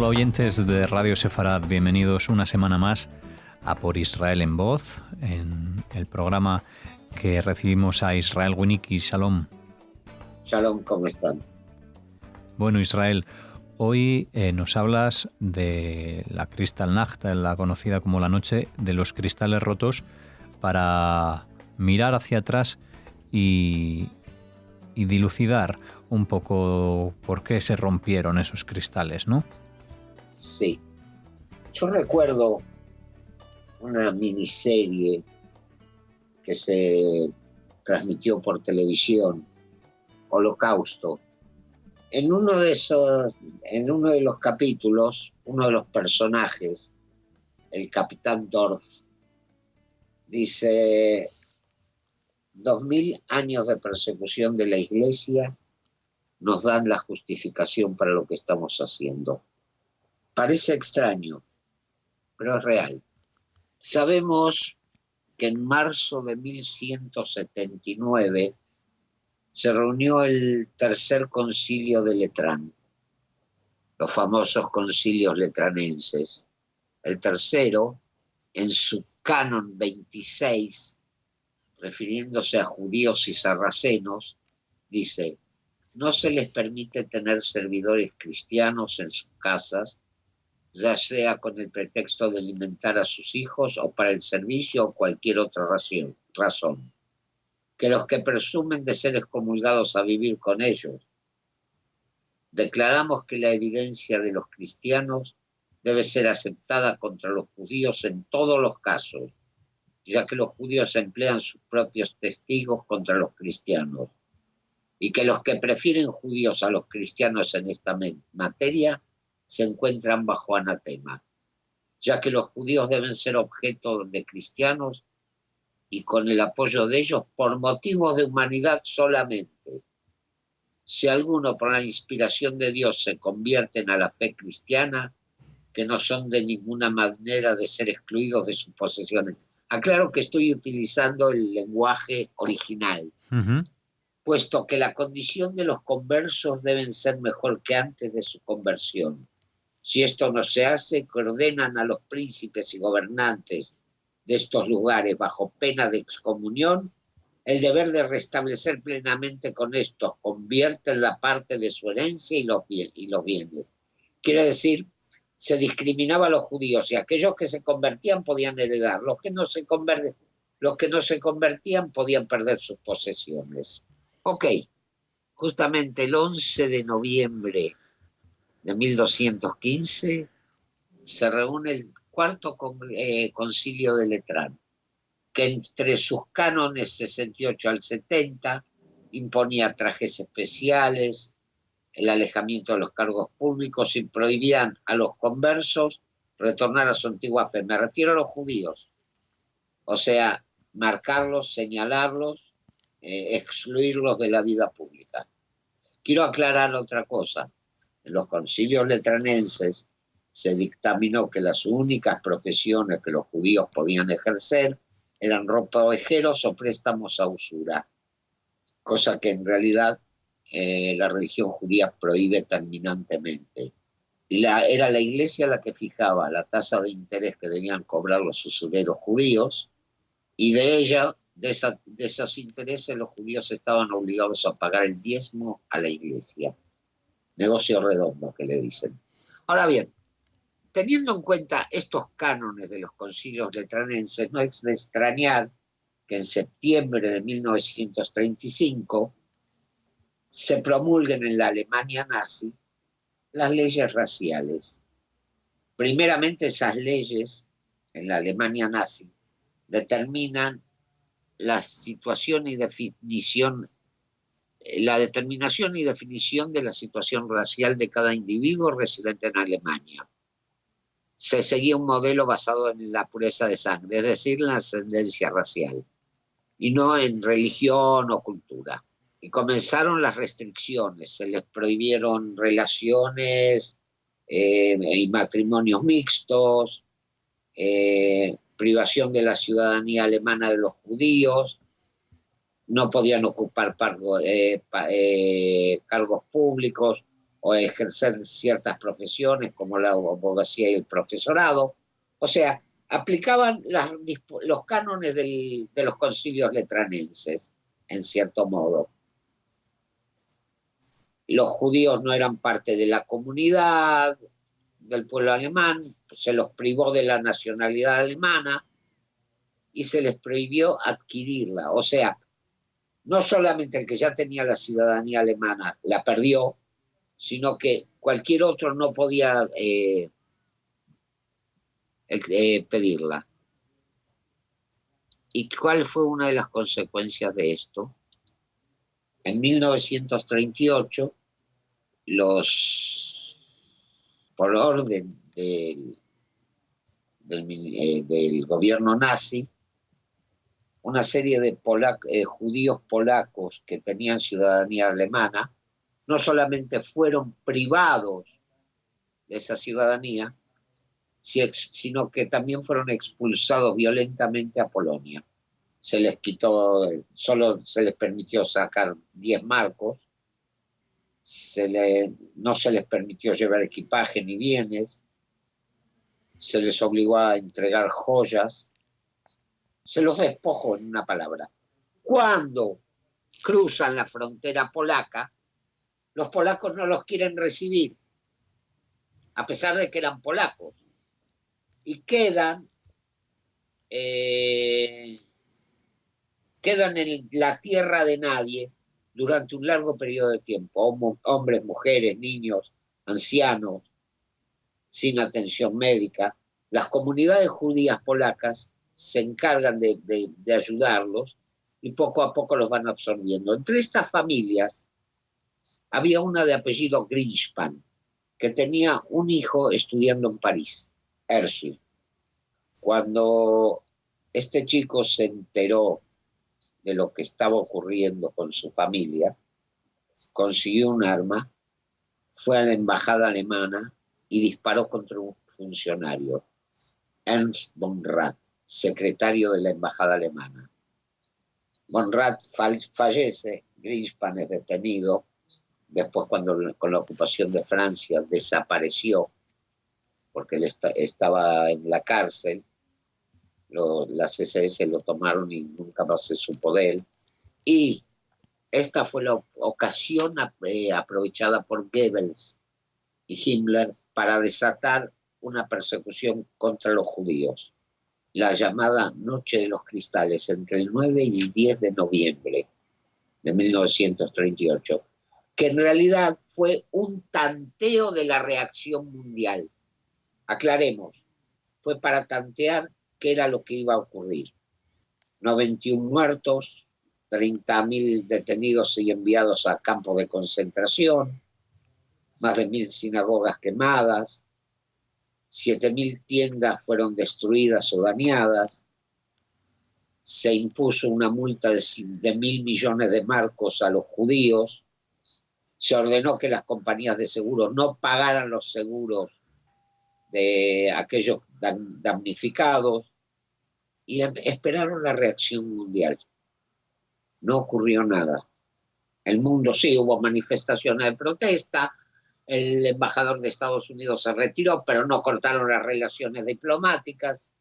Hola oyentes de Radio Sefarad, bienvenidos una semana más a Por Israel en Voz, en el programa que recibimos a Israel Winnicki. Shalom. Shalom, ¿cómo están? Bueno, Israel, hoy nos hablas de la Kristallnacht, la conocida como la noche de los cristales rotos, para mirar hacia atrás y dilucidar un poco por qué se rompieron esos cristales, ¿no? Sí. Yo recuerdo una miniserie que se transmitió por televisión, Holocausto. En uno de los capítulos, uno de los personajes, el capitán Dorf, dice: 2000 años de persecución de la Iglesia nos dan la justificación para lo que estamos haciendo. Parece extraño, pero es real. Sabemos que en marzo de 1179 se reunió el tercer concilio de Letrán, los famosos concilios letranenses. El tercero, en su canon 26, refiriéndose a judíos y sarracenos, dice: no se les permite tener servidores cristianos en sus casas, ya sea con el pretexto de alimentar a sus hijos o para el servicio o cualquier otra razón. Que los que presumen de ser excomulgados a vivir con ellos. Declaramos que la evidencia de los cristianos debe ser aceptada contra los judíos en todos los casos, ya que los judíos emplean sus propios testigos contra los cristianos, y que los que prefieren judíos a los cristianos en esta materia se encuentran bajo anatema, ya que los judíos deben ser objeto de cristianos y con el apoyo de ellos por motivos de humanidad solamente. Si alguno por la inspiración de Dios se convierten a la fe cristiana, que no son de ninguna manera de ser excluidos de sus posesiones. Aclaro que estoy utilizando el lenguaje original, puesto que la condición de los conversos deben ser mejor que antes de su conversión. Si esto no se hace, que ordenan a los príncipes y gobernantes de estos lugares bajo pena de excomunión, el deber de restablecer plenamente con estos convierte en la parte de su herencia y los bienes. Quiere decir, se discriminaba a los judíos y aquellos que se convertían podían heredar. Los que no se convertían podían perder sus posesiones. Ok, justamente el 11 de noviembre de 1215 se reúne el cuarto concilio de Letrán, que entre sus cánones 68 al 70 imponía trajes especiales, el alejamiento de los cargos públicos y prohibían a los conversos retornar a su antigua fe. Me refiero a los judíos, o sea, marcarlos, señalarlos, excluirlos de la vida pública. Quiero aclarar otra cosa. En los concilios letranenses se dictaminó que las únicas profesiones que los judíos podían ejercer eran ropavejeros o préstamos a usura, cosa que en realidad la religión judía prohíbe terminantemente. Y era la Iglesia la que fijaba la tasa de interés que debían cobrar los usureros judíos, y de esos intereses los judíos estaban obligados a pagar el diezmo a la Iglesia. Negocio redondo, que le dicen. Ahora bien, teniendo en cuenta estos cánones de los concilios letranenses, no es de extrañar que en septiembre de 1935 se promulguen en la Alemania nazi las leyes raciales. Primeramente, esas leyes en la Alemania nazi determinan la situación y definición, la determinación y definición de la situación racial de cada individuo residente en Alemania. Se seguía un modelo basado en la pureza de sangre, es decir, en la ascendencia racial, y no en religión o cultura. Y comenzaron las restricciones, se les prohibieron relaciones y matrimonios mixtos, privación de la ciudadanía alemana de los judíos, no podían ocupar cargos públicos, o ejercer ciertas profesiones como la abogacía y el profesorado. O sea, aplicaban los cánones de los concilios letranenses, en cierto modo. Los judíos no eran parte de la comunidad del pueblo alemán, se los privó de la nacionalidad alemana y se les prohibió adquirirla. O sea, no solamente el que ya tenía la ciudadanía alemana la perdió, sino que cualquier otro no podía pedirla. ¿Y cuál fue una de las consecuencias de esto? En 1938, por orden del gobierno nazi, una serie de judíos polacos que tenían ciudadanía alemana, no solamente fueron privados de esa ciudadanía, sino que también fueron expulsados violentamente a Polonia. Se les quitó, solo se les permitió sacar 10 marcos, no se les permitió llevar equipaje ni bienes, se les obligó a entregar joyas, se los despojó, en una palabra. Cuando cruzan la frontera polaca, los polacos no los quieren recibir, a pesar de que eran polacos, y quedan en la tierra de nadie durante un largo periodo de tiempo. Hombres, mujeres, niños, ancianos, sin atención médica. Las comunidades judías polacas se encargan de ayudarlos y poco a poco los van absorbiendo. Entre estas familias había una de apellido Greenspan, que tenía un hijo estudiando en París, Herschel. Cuando este chico se enteró de lo que estaba ocurriendo con su familia, consiguió un arma, fue a la embajada alemana y disparó contra un funcionario, Ernst von Rath, secretario de la embajada alemana. Von Rath fallece, Greenspan es detenido, después con la ocupación de Francia desapareció, porque él estaba en la cárcel, las SS lo tomaron y nunca más se supo de él. Y esta fue la ocasión aprovechada por Goebbels y Himmler para desatar una persecución contra los judíos, la llamada Noche de los Cristales, entre el 9 y el 10 de noviembre de 1938, que en realidad fue un tanteo de la reacción mundial. Aclaremos, fue para tantear qué era lo que iba a ocurrir. 91 muertos, 30.000 detenidos y enviados a campos de concentración, más de 1.000 sinagogas quemadas, 7.000 tiendas fueron destruidas o dañadas, se impuso una multa de 1.000 millones de marcos a los judíos, se ordenó que las compañías de seguros no pagaran los seguros de aquellos damnificados y esperaron la reacción mundial. No ocurrió nada. El mundo sí, hubo manifestaciones de protesta, el embajador de Estados Unidos se retiró, pero no cortaron las relaciones diplomáticas.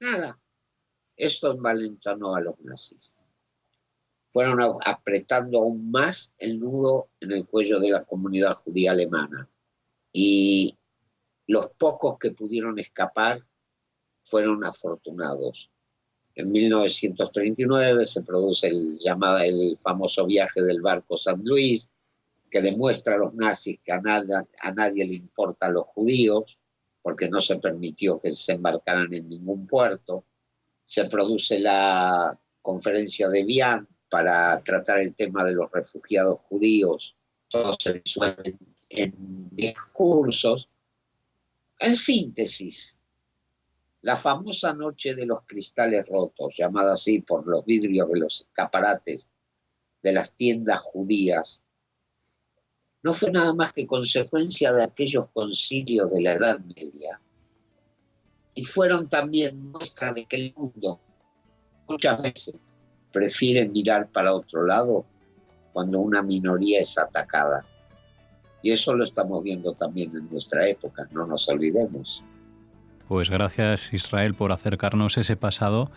Nada. Esto envalentonó a los nazis. Fueron apretando aún más el nudo en el cuello de la comunidad judía alemana. Y los pocos que pudieron escapar fueron afortunados. En 1939 se produce el famoso viaje del barco San Luis, que demuestra a los nazis que a nadie le importan los judíos, porque no se permitió que se embarcaran en ningún puerto. Se produce la conferencia de Vián para tratar el tema de los refugiados judíos. Todo se disuelve en discursos. En síntesis, la famosa Noche de los Cristales Rotos, llamada así por los vidrios de los escaparates de las tiendas judías, no fue nada más que consecuencia de aquellos concilios de la Edad Media, y fueron también muestra de que el mundo muchas veces prefiere mirar para otro lado cuando una minoría es atacada. Y eso lo estamos viendo también en nuestra época, no nos olvidemos. Pues gracias, Israel, por acercarnos ese pasado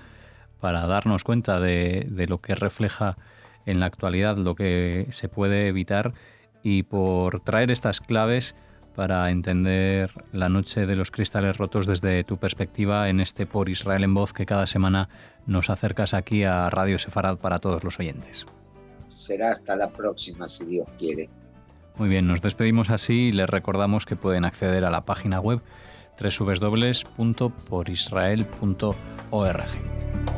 para darnos cuenta de lo que refleja en la actualidad, lo que se puede evitar, y por traer estas claves para entender la noche de los cristales rotos desde tu perspectiva en este Por Israel en Voz que cada semana nos acercas aquí a Radio Sefarad para todos los oyentes. Será hasta la próxima, si Dios quiere. Muy bien, nos despedimos así y les recordamos que pueden acceder a la página web www.porisrael.org.